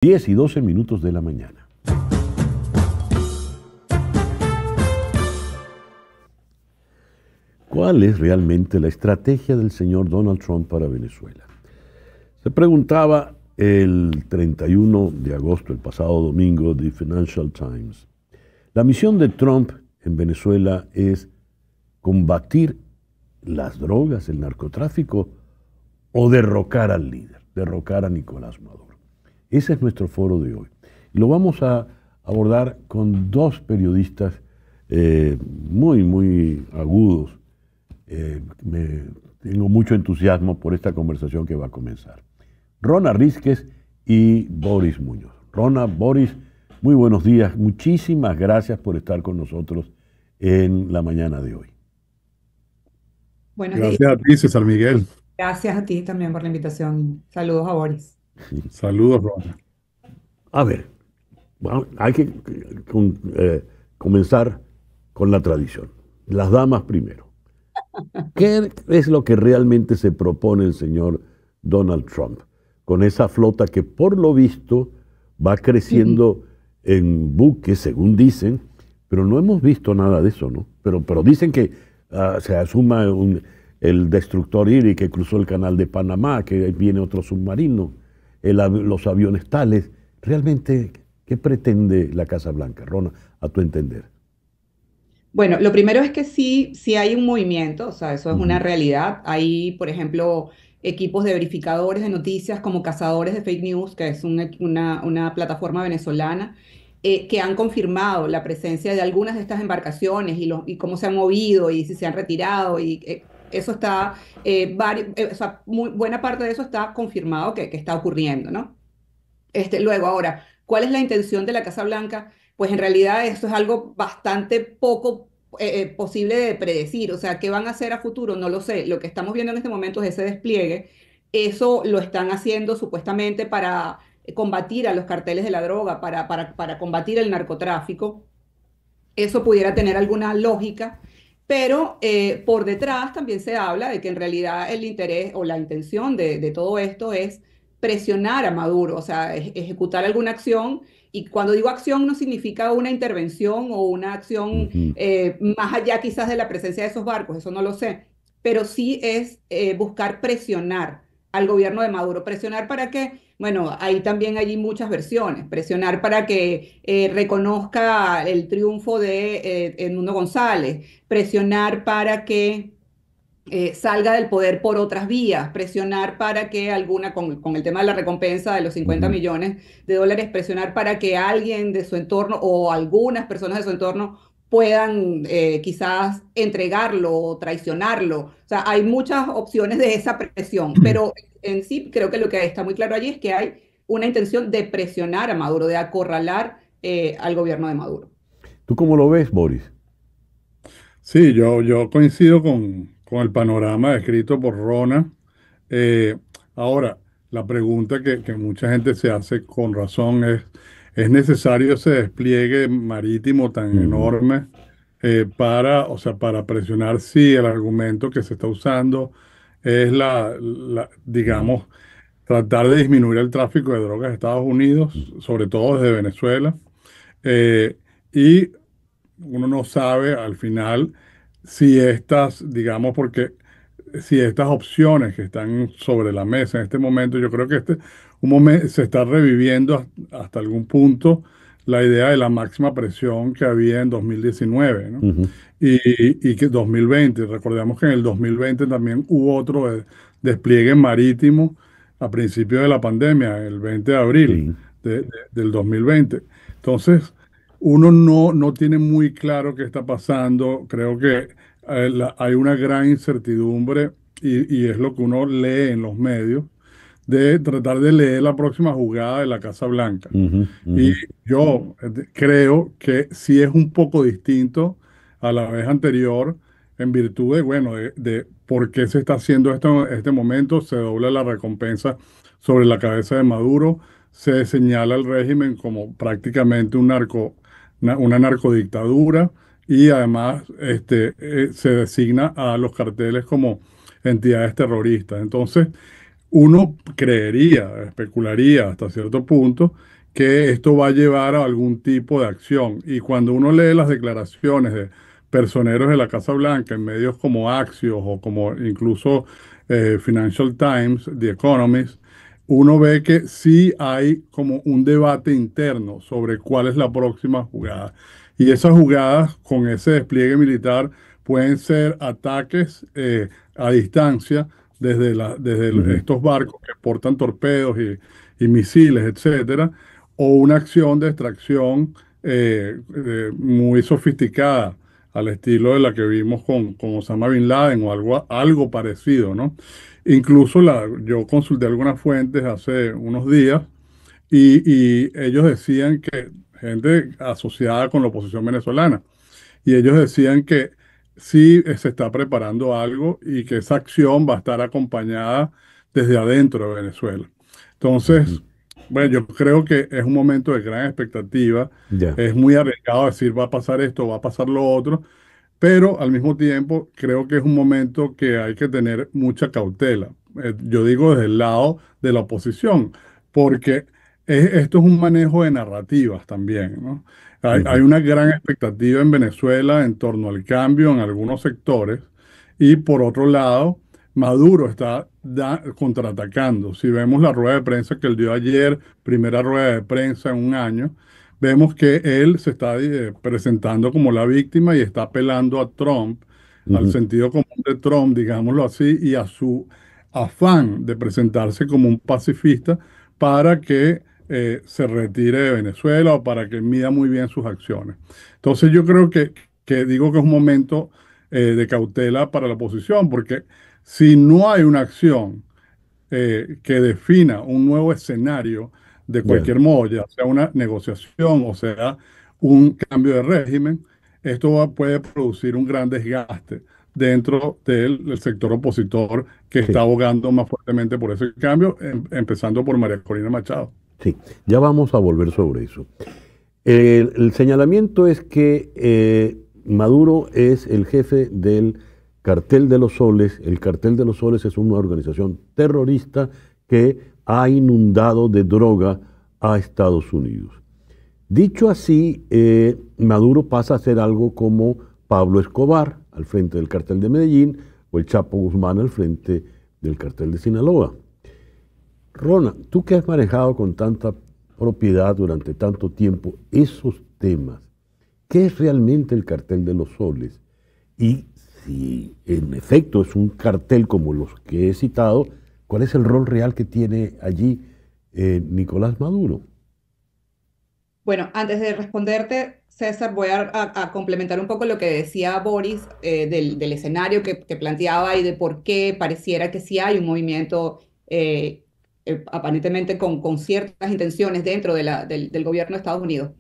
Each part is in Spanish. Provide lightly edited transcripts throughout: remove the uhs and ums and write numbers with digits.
10:12 de la mañana. ¿Cuál es realmente la estrategia del señor Donald Trump para Venezuela? Se preguntaba el 31 de agosto, el pasado domingo, The Financial Times. La misión de Trump en Venezuela es combatir las drogas, el narcotráfico, o derrocar al líder, derrocar a Nicolás Maduro. Ese es nuestro foro de hoy. Y lo vamos a abordar con dos periodistas muy agudos. Tengo mucho entusiasmo por esta conversación que va a comenzar. Rona Rísquez y Boris Muñoz. Rona, Boris, muy buenos días. Muchísimas gracias por estar con nosotros en la mañana de hoy. Buenos días. Gracias a ti, César Miguel. Gracias a ti también por la invitación. Saludos a Boris. Saludos, Ronald. A ver, bueno, hay que comenzar con la tradición. Las damas primero. ¿Qué es lo que realmente se propone el señor Donald Trump con esa flota que por lo visto va creciendo en buques, según dicen, pero no hemos visto nada de eso, ¿no? Pero dicen que se asuma el destructor Erie que cruzó el canal de Panamá, que viene otro submarino, los aviones tales. Realmente, ¿qué pretende la Casa Blanca, Rona, a tu entender? Bueno, lo primero es que sí hay un movimiento, o sea, eso es una Ujú. realidad. Hay, por ejemplo, equipos de verificadores de noticias como Cazadores de Fake News, que es una plataforma venezolana, que han confirmado la presencia de algunas de estas embarcaciones y cómo se han movido y si se han retirado. Eso está, o sea, muy buena parte de eso está confirmado que está ocurriendo, ¿no? Luego, ahora, ¿cuál es la intención de la Casa Blanca? Pues en realidad esto es algo bastante poco posible de predecir. O sea, ¿qué van a hacer a futuro? No lo sé. Lo que estamos viendo en este momento es ese despliegue. Eso lo están haciendo supuestamente para combatir a los carteles de la droga, para combatir el narcotráfico. Eso pudiera tener alguna lógica, pero por detrás también se habla de que en realidad el interés o la intención de todo esto es presionar a Maduro, o sea, ejecutar alguna acción. Y cuando digo acción no significa una intervención o una acción Ujú. más allá quizás de la presencia de esos barcos, eso no lo sé, pero sí es buscar presionar al gobierno de Maduro. ¿Presionar para qué? Bueno, ahí también hay muchas versiones. Presionar para que reconozca el triunfo de Edmundo González. Presionar para que salga del poder por otras vías. Presionar para que con el tema de la recompensa de los 50 Ujú. millones de dólares, presionar para que alguien de su entorno o algunas personas de su entorno puedan quizás entregarlo o traicionarlo. O sea, hay muchas opciones de esa presión, pero en sí creo que lo que está muy claro allí es que hay una intención de presionar a Maduro, de acorralar al gobierno de Maduro. ¿Tú cómo lo ves, Boris? Sí, yo coincido con el panorama descrito por Rona. Eh, Ahora, la pregunta que mucha gente se hace con razón ¿es necesario ese despliegue marítimo tan Ujú. enorme o sea, para presionar si el argumento que se está usando es digamos, tratar de disminuir el tráfico de drogas a Estados Unidos, sobre todo desde Venezuela? Eh, y uno no sabe al final si digamos, porque si estas opciones que están sobre la mesa en este momento, yo creo que un momento se está reviviendo hasta algún punto la idea de la máxima presión que había en 2019, ¿no? Ujú. Y que 2020, recordemos que en el 2020 también hubo otro despliegue marítimo a principio de la pandemia, el 20 de abril Sí. del 2020. Entonces, uno no tiene muy claro qué está pasando. Creo que hay una gran incertidumbre y es lo que uno lee en los medios, de tratar de leer la próxima jugada de la Casa Blanca. Ujú. Y Ujú. yo creo que sí es un poco distinto a la vez anterior en virtud de, bueno, de por qué se está haciendo esto en este momento. Se dobla la recompensa sobre la cabeza de Maduro, se señala al régimen como prácticamente una narcodictadura y además se designa a los carteles como entidades terroristas. Entonces, uno creería, especularía hasta cierto punto que esto va a llevar a algún tipo de acción. Y cuando uno lee las declaraciones de personeros de la Casa Blanca en medios como Axios o como incluso Financial Times, The Economist, uno ve que sí hay como un debate interno sobre cuál es la próxima jugada. Y esas jugadas con ese despliegue militar pueden ser ataques a distancia desde Ujú, estos barcos que portan torpedos y misiles, etcétera, o una acción de extracción muy sofisticada, al estilo de la que vimos con Osama Bin Laden o algo parecido, ¿no? Incluso yo consulté algunas fuentes hace unos días y ellos decían que gente asociada con la oposición venezolana, y ellos decían que sí se está preparando algo y que esa acción va a estar acompañada desde adentro de Venezuela. ujú. Entonces, bueno, yo creo que es un momento de gran expectativa. Ya. Es muy arriesgado decir va a pasar esto, va a pasar lo otro, pero al mismo tiempo creo que es un momento que hay que tener mucha cautela. Yo digo desde el lado de la oposición, porque esto es un manejo de narrativas también, ¿no? Hay Ujú. una gran expectativa en Venezuela en torno al cambio en algunos sectores y por otro lado, Maduro está contraatacando. Si vemos la rueda de prensa que él dio ayer, primera rueda de prensa en un año, vemos que él se está presentando como la víctima y está apelando a Trump, al Ujú. sentido común de Trump, digámoslo así, y a su afán de presentarse como un pacifista para que se retire de Venezuela o para que mida muy bien sus acciones. Entonces yo creo que digo que es un momento de cautela para la oposición, porque si no hay una acción que defina un nuevo escenario de Ya. cualquier modo, ya sea una negociación o sea un cambio de régimen, esto puede producir un gran desgaste dentro del sector opositor que está Sí, abogando más fuertemente por ese cambio, empezando por María Corina Machado. sí. Ya vamos a volver sobre eso. El señalamiento es que Maduro es el jefe del Cartel de los Soles. El Cartel de los Soles es una organización terrorista que ha inundado de droga a Estados Unidos. Dicho así, Maduro pasa a ser algo como Pablo Escobar al frente del Cartel de Medellín o el Chapo Guzmán al frente del Cartel de Sinaloa. Rona, tú que has manejado con tanta propiedad durante tanto tiempo esos temas, ¿qué es realmente el cartel de los soles? Y si en efecto es un cartel como los que he citado, ¿cuál es el rol real que tiene allí Nicolás Maduro? Bueno, antes de responderte, César, voy a complementar un poco lo que decía Boris del escenario que planteaba y de por qué pareciera que sí hay un movimiento aparentemente con ciertas intenciones dentro del gobierno de Estados Unidos.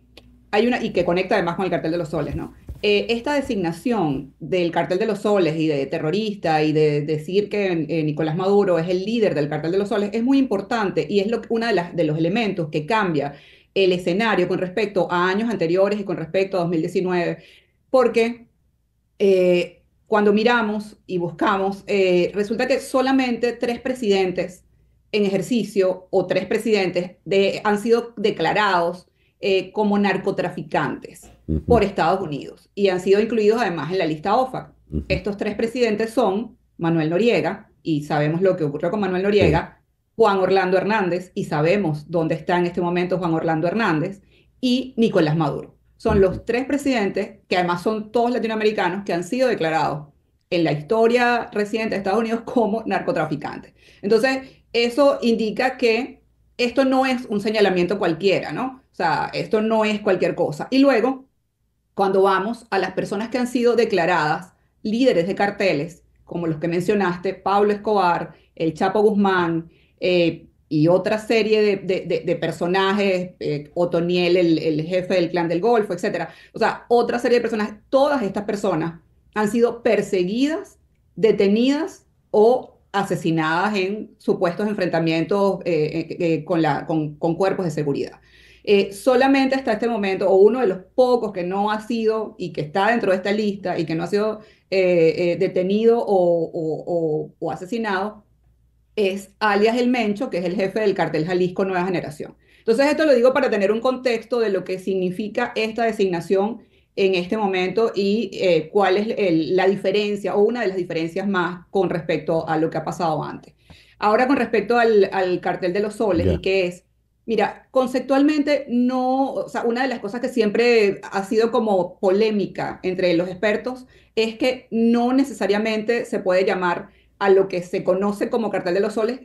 Hay una, y que conecta además con el cartel de los soles, ¿no? Esta designación del cartel de los soles y de terrorista y de decir que Nicolás Maduro es el líder del cartel de los soles es muy importante y es uno de los elementos que cambia el escenario con respecto a años anteriores y con respecto a 2019, porque cuando miramos y buscamos, resulta que solamente tres presidentes en ejercicio o tres presidentes han sido declarados como narcotraficantes Ujú, por Estados Unidos y han sido incluidos además en la lista OFAC. ujú. Estos tres presidentes son Manuel Noriega, y sabemos lo que ocurrió con Manuel Sí. Noriega, Juan Orlando Hernández, y sabemos dónde está en este momento Juan Orlando Hernández, y Nicolás Maduro. Son Ujú. los tres presidentes, que además son todos latinoamericanos, que han sido declarados en la historia reciente de Estados Unidos como narcotraficantes. Entonces, eso indica que esto no es un señalamiento cualquiera, ¿no? O sea, esto no es cualquier cosa. Y luego, cuando vamos a las personas que han sido declaradas líderes de carteles, como los que mencionaste, Pablo Escobar, el Chapo Guzmán, y otra serie de personajes, Otoniel, el jefe del Clan del Golfo, etcétera. O sea, otra serie de personajes, todas estas personas han sido perseguidas, detenidas o asesinadas en supuestos enfrentamientos con cuerpos de seguridad. Solamente hasta este momento, o uno de los pocos que no ha sido y que está dentro de esta lista y que no ha sido detenido o asesinado, es alias El Mencho, que es el jefe del cartel Jalisco Nueva Generación. Entonces, esto lo digo para tener un contexto de lo que significa esta designación en este momento y cuál es la diferencia o una de las diferencias más con respecto a lo que ha pasado antes. Ahora, con respecto al cartel de los soles y Ya. qué es, mira, conceptualmente no, o sea, una de las cosas que siempre ha sido como polémica entre los expertos es que no necesariamente se puede llamar a lo que se conoce como cartel de los soles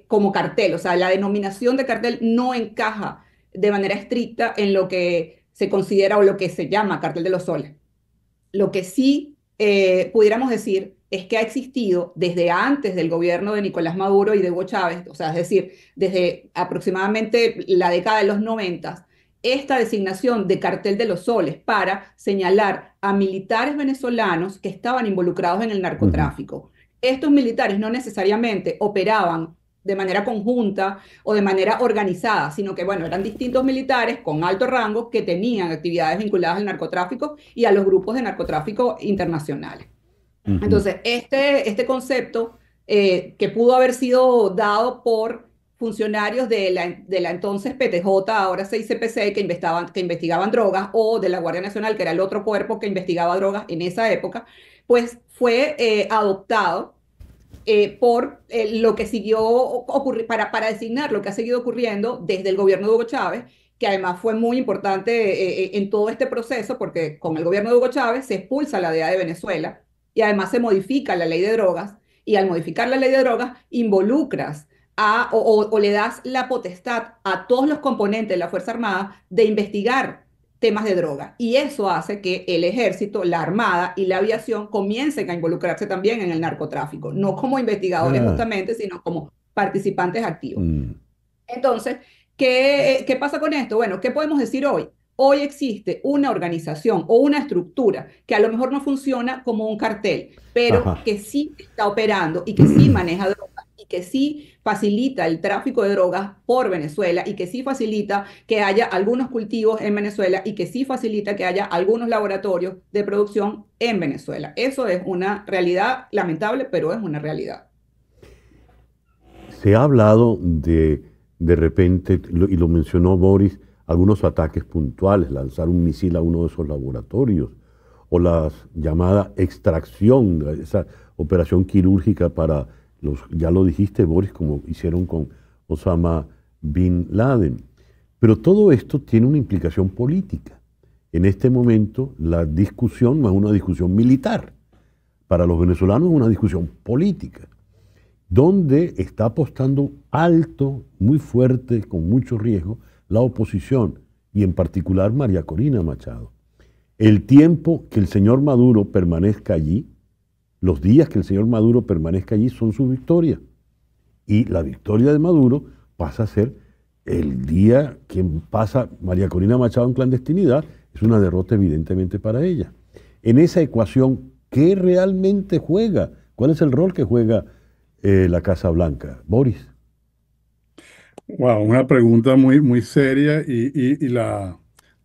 como cartel, o sea, la denominación de cartel no encaja de manera estricta en lo que se considera o lo que se llama cartel de los soles. Lo que sí pudiéramos decir es que ha existido desde antes del gobierno de Nicolás Maduro y de Hugo Chávez, o sea, es decir, desde aproximadamente la década de los 90, esta designación de cartel de los soles para señalar a militares venezolanos que estaban involucrados en el Ujú. narcotráfico. Estos militares no necesariamente operaban de manera conjunta o de manera organizada, sino que, bueno, eran distintos militares con alto rango que tenían actividades vinculadas al narcotráfico y a los grupos de narcotráfico internacionales. Ujú. Entonces, este concepto que pudo haber sido dado por funcionarios de la entonces PTJ, ahora 6CPC, que investigaban drogas, o de la Guardia Nacional, que era el otro cuerpo que investigaba drogas en esa época, pues fue adoptado por lo que siguió ocurriendo, para designar lo que ha seguido ocurriendo desde el gobierno de Hugo Chávez, que además fue muy importante en todo este proceso, porque con el gobierno de Hugo Chávez se expulsa la DEA de Venezuela y además se modifica la ley de drogas, y al modificar la ley de drogas involucras o le das la potestad a todos los componentes de la Fuerza Armada de investigar temas de droga. Y eso hace que el ejército, la armada y la aviación comiencen a involucrarse también en el narcotráfico, no como investigadores Ah, justamente, sino como participantes activos. mm, Entonces, ¿qué pasa con esto? Bueno, ¿qué podemos decir hoy? Hoy existe una organización o una estructura que a lo mejor no funciona como un cartel, pero ajá. que sí está operando y que sí maneja drogas y que sí facilita el tráfico de drogas por Venezuela y que sí facilita que haya algunos cultivos en Venezuela y que sí facilita que haya algunos laboratorios de producción en Venezuela. Eso es una realidad lamentable, pero es una realidad. Se ha hablado de repente, y lo mencionó Boris, algunos ataques puntuales, lanzar un misil a uno de esos laboratorios, o la llamada extracción, esa operación quirúrgica para los, ya lo dijiste, Boris, como hicieron con Osama Bin Laden. Pero todo esto tiene una implicación política. En este momento, la discusión no es una discusión militar. Para los venezolanos es una discusión política donde está apostando alto, muy fuerte, con mucho riesgo, la oposición, y en particular María Corina Machado. El tiempo que el señor Maduro permanezca allí, los días que el señor Maduro permanezca allí son su victoria. Y la victoria de Maduro pasa a ser el día que pasa María Corina Machado en clandestinidad, es una derrota evidentemente para ella. En esa ecuación, ¿qué realmente juega? ¿Cuál es el rol que juega la Casa Blanca? Boris. Wow, una pregunta muy, muy seria y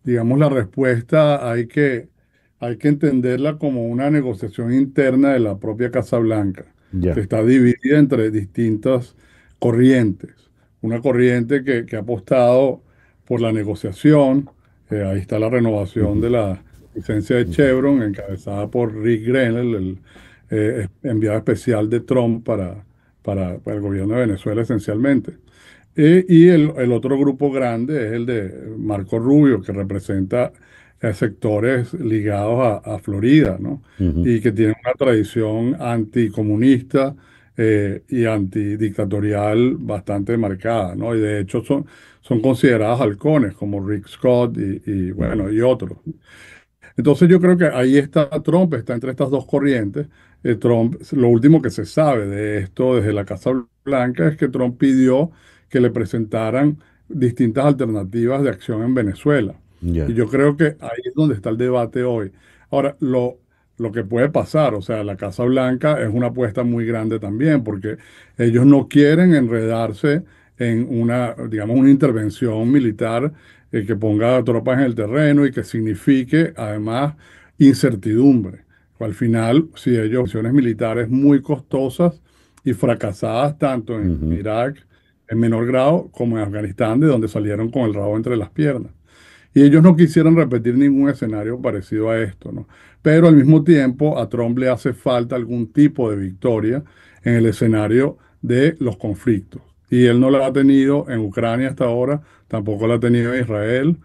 digamos, la respuesta hay que entenderla como una negociación interna de la propia Casa Blanca, que Ya. está dividida entre distintas corrientes. Una corriente que ha apostado por la negociación, ahí está la renovación Ujú, de la licencia de ujú. Chevron, encabezada por Rick Grenell, el enviado especial de Trump para el gobierno de Venezuela esencialmente. Y el otro grupo grande es el de Marco Rubio, que representa sectores ligados a Florida, ¿no? Ujú. Y que tiene una tradición anticomunista y antidictatorial bastante marcada, ¿no? Y de hecho son considerados halcones como Rick Scott Ujú. bueno, y otros. Entonces yo creo que ahí está Trump, está entre estas dos corrientes. Trump, lo último que se sabe de esto desde la Casa Blanca es que Trump pidió que le presentaran distintas alternativas de acción en Venezuela. Y Ya. yo creo que ahí es donde está el debate hoy. Ahora, lo que puede pasar, o sea, la Casa Blanca es una apuesta muy grande también, porque ellos no quieren enredarse en una, digamos, una intervención militar que ponga tropas en el terreno y que signifique además incertidumbre. Al final, si ellos acciones militares muy costosas y fracasadas tanto en Ujú. Irak en menor grado como en Afganistán, de donde salieron con el rabo entre las piernas. Y ellos no quisieran repetir ningún escenario parecido a esto, ¿no? Pero al mismo tiempo a Trump le hace falta algún tipo de victoria en el escenario de los conflictos. Y él no la ha tenido en Ucrania hasta ahora, tampoco la ha tenido en Israel.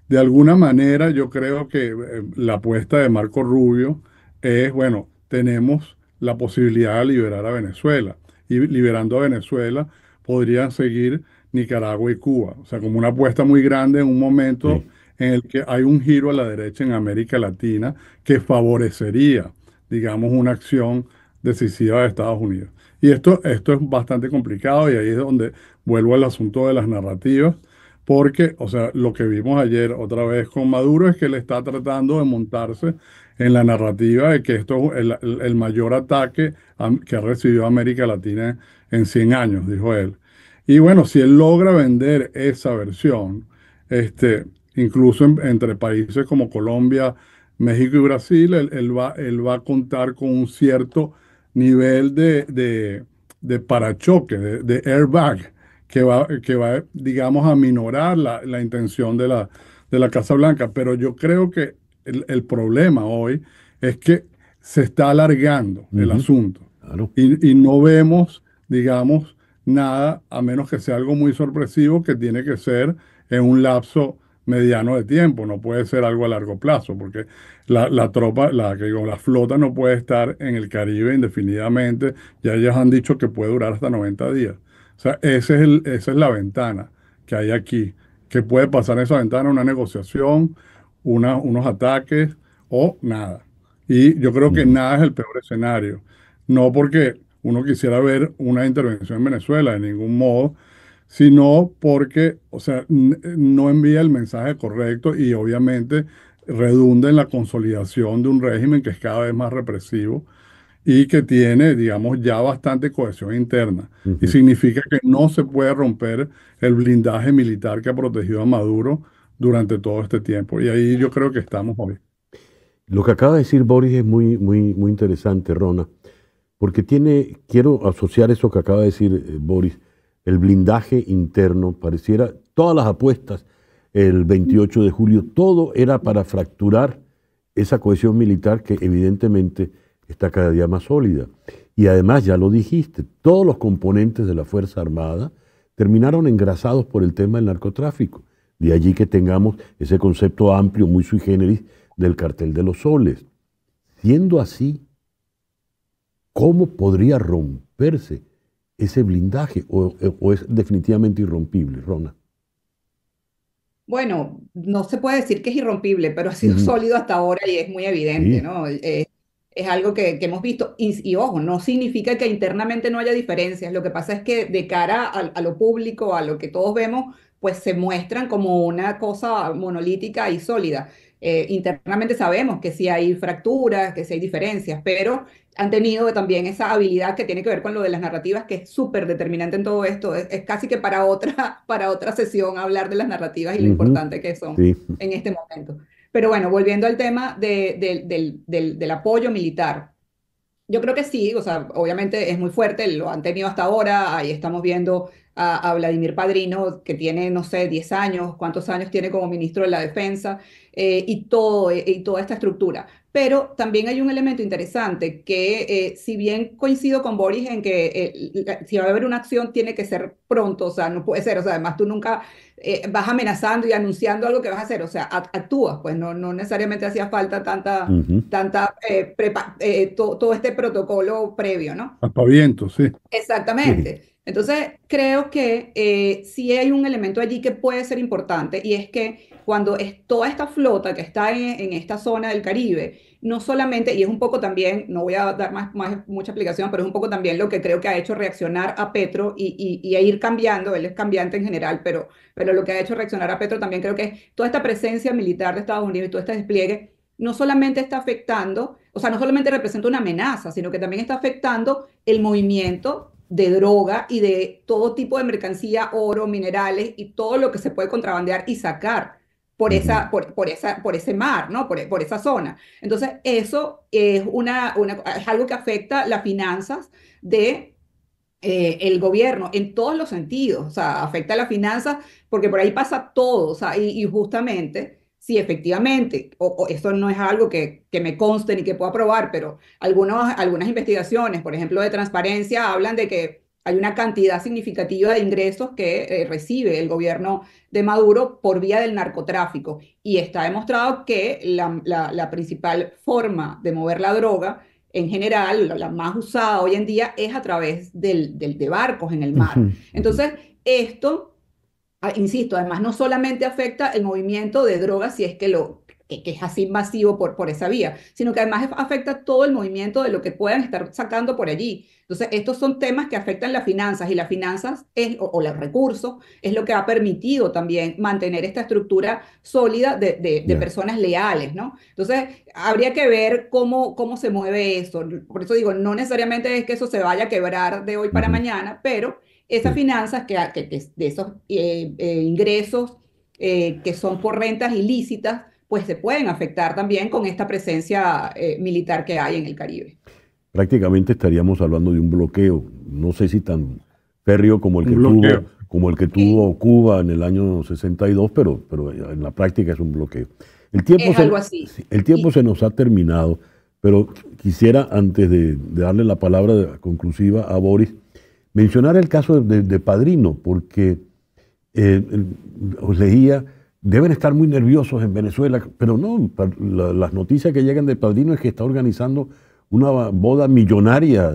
De alguna manera, yo creo que la apuesta de Marco Rubio es, bueno, tenemos la posibilidad de liberar a Venezuela. Y liberando a Venezuela, podrían seguir Nicaragua y Cuba. O sea, como una apuesta muy grande en un momento Sí. en el que hay un giro a la derecha en América Latina que favorecería, digamos, una acción decisiva de Estados Unidos. Y esto es bastante complicado y ahí es donde vuelvo al asunto de las narrativas porque, o sea, lo que vimos ayer otra vez con Maduro es que él está tratando de montarse en la narrativa de que esto es el mayor ataque que ha recibido América Latina en 100 años, dijo él. Y bueno, si él logra vender esa versión, este, incluso entre países como Colombia, México y Brasil, él va a contar con un cierto nivel de parachoque, de airbag que va, digamos, a minorar la intención de la Casa Blanca. Pero yo creo que el problema hoy es que se está alargando el Ujú. asunto Claro. y no vemos, digamos, nada, a menos que sea algo muy sorpresivo que tiene que ser en un lapso mediano de tiempo, no puede ser algo a largo plazo, porque la tropa, que digo, la flota no puede estar en el Caribe indefinidamente, ya ellos han dicho que puede durar hasta 90 días. O sea, esa es la ventana que hay aquí, que puede pasar en esa ventana una negociación, unos ataques o nada. Y yo creo que Ujú. nada es el peor escenario. No porque uno quisiera ver una intervención en Venezuela de ningún modo, sino porque, o sea, no envía el mensaje correcto y obviamente redunda en la consolidación de un régimen que es cada vez más represivo y que tiene, digamos, ya bastante cohesión interna. Y Ujú. significa que no se puede romper el blindaje militar que ha protegido a Maduro durante todo este tiempo. Y ahí yo creo que estamos hoy. Lo que acaba de decir Boris es muy, muy, muy interesante, Rona, porque quiero asociar eso que acaba de decir Boris, el blindaje interno, pareciera, todas las apuestas el 28 de julio, todo era para fracturar esa cohesión militar que evidentemente está cada día más sólida. Y además, ya lo dijiste, todos los componentes de la Fuerza Armada terminaron engrasados por el tema del narcotráfico. De allí que tengamos ese concepto amplio, muy sui generis, del cartel de los soles. Siendo así, ¿cómo podría romperse ese blindaje? ¿O es definitivamente irrompible, Rona? Bueno, no se puede decir que es irrompible, pero ha sido Ujú. sólido hasta ahora y es muy evidente, Sí. ¿no? Es algo que hemos visto. Y ojo, no significa que internamente no haya diferencias. Lo que pasa es que de cara a lo público, a lo que todos vemos, pues se muestran como una cosa monolítica y sólida. Internamente sabemos que sí hay fracturas, que sí hay diferencias, pero han tenido también esa habilidad que tiene que ver con lo de las narrativas, que es súper determinante en todo esto. Es casi que para otra sesión hablar de las narrativas y lo Ujú. importante que son Sí. en este momento. Pero bueno, volviendo al tema del apoyo militar. Yo creo que sí, o sea, obviamente es muy fuerte, lo han tenido hasta ahora, ahí estamos viendo a Vladimir Padrino, que tiene, no sé, 10 años, cuántos años tiene como ministro de la Defensa, y toda esta estructura. Pero también hay un elemento interesante que, si bien coincido con Boris en que si va a haber una acción tiene que ser pronto, o sea, no puede ser, o sea, además tú nunca vas amenazando y anunciando algo que vas a hacer, o sea, actúas, pues no necesariamente hacía falta Ujú. todo este protocolo previo, ¿no? Aspavientos, sí. Sí. Exactamente. Entonces, creo que sí hay un elemento allí que puede ser importante y es que cuando es toda esta flota que está en esta zona del Caribe, no solamente, y es un poco también, no voy a dar mucha explicación, pero es un poco también lo que creo que ha hecho reaccionar a Petro y a ir cambiando, él es cambiante en general, pero lo que ha hecho reaccionar a Petro también creo que toda esta presencia militar de Estados Unidos y todo este despliegue no solamente está afectando, o sea, no solamente representa una amenaza, sino que también está afectando el movimiento de droga y de todo tipo de mercancía, oro, minerales y todo lo que se puede contrabandear y sacar Ujú. por ese mar, ¿no? Por esa zona. Entonces, eso es, es algo que afecta las finanzas de el gobierno en todos los sentidos, o sea, afecta a las finanzas porque por ahí pasa todo, o sea, y justamente, si efectivamente, o esto no es algo que me conste ni que pueda probar, pero algunas investigaciones, por ejemplo, de transparencia, hablan de que hay una cantidad significativa de ingresos que recibe el gobierno de Maduro por vía del narcotráfico, y está demostrado que la principal forma de mover la droga en general, la más usada hoy en día es a través de barcos en el mar. Ujú, ujú. Entonces, esto, insisto, además no solamente afecta el movimiento de drogas, si es que es así masivo por esa vía, sino que además afecta todo el movimiento de lo que puedan estar sacando por allí. Entonces, estos son temas que afectan las finanzas, y las finanzas o los recursos es lo que ha permitido también mantener esta estructura sólida de Ya, personas leales, ¿no? Entonces, habría que ver cómo se mueve eso. Por eso digo, no necesariamente es que eso se vaya a quebrar de hoy para ujú, mañana, pero esas sí. finanzas que de esos ingresos que son por rentas ilícitas, pues se pueden afectar también con esta presencia militar que hay en el Caribe. Prácticamente estaríamos hablando de un bloqueo, no sé si tan férreo Un bloqueo. como el que Sí, tuvo Cuba en el año 62, pero en la práctica es un bloqueo. El tiempo es algo así. sí, el tiempo Y se nos ha terminado, pero quisiera, antes de darle la palabra conclusiva a Boris, mencionar el caso de Padrino, porque os leía, deben estar muy nerviosos en Venezuela, pero no, las noticias que llegan de Padrino es que está organizando una boda millonaria,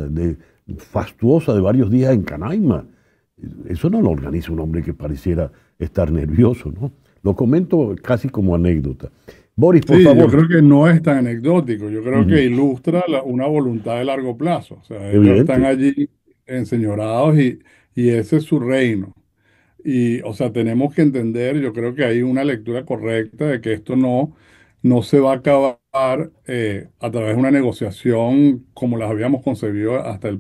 fastuosa, de varios días en Canaima. Eso no lo organiza un hombre que pareciera estar nervioso, ¿no? Lo comento casi como anécdota. Boris, por Sí, yo favor. creo que no es tan anecdótico, yo creo que Ujú. ilustra una voluntad de largo plazo. O sea, ellos están Evidente. allí enseñorados y ese es su reino. Y, o sea, tenemos que entender, yo creo que hay una lectura correcta de que esto no se va a acabar a través de una negociación como las habíamos concebido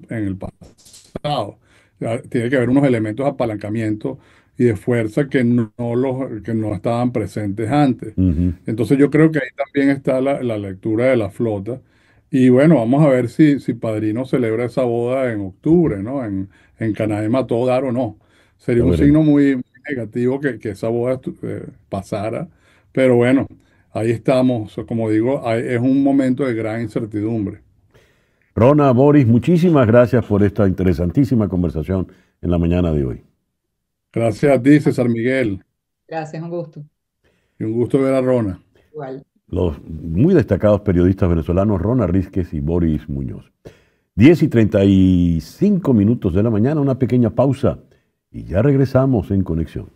en el pasado. O sea, tiene que haber unos elementos de apalancamiento y de fuerza que no estaban presentes antes. Ujú. Entonces yo creo que ahí también está la lectura de la flota. Y bueno, vamos a ver si Padrino celebra esa boda en octubre, ¿no? En Canaima a todo dar o no. Sería Ya un veremos. signo muy negativo que esa boda pasara. Pero bueno, ahí estamos. Como digo, es un momento de gran incertidumbre. Rona, Boris, muchísimas gracias por esta interesantísima conversación en la mañana de hoy. Gracias a ti, César Miguel. gracias, un gusto. Y un gusto ver a Rona. Igual. Los muy destacados periodistas venezolanos Rona Rísquez y Boris Muñoz. 10:35 de la mañana, una pequeña pausa y ya regresamos en conexión.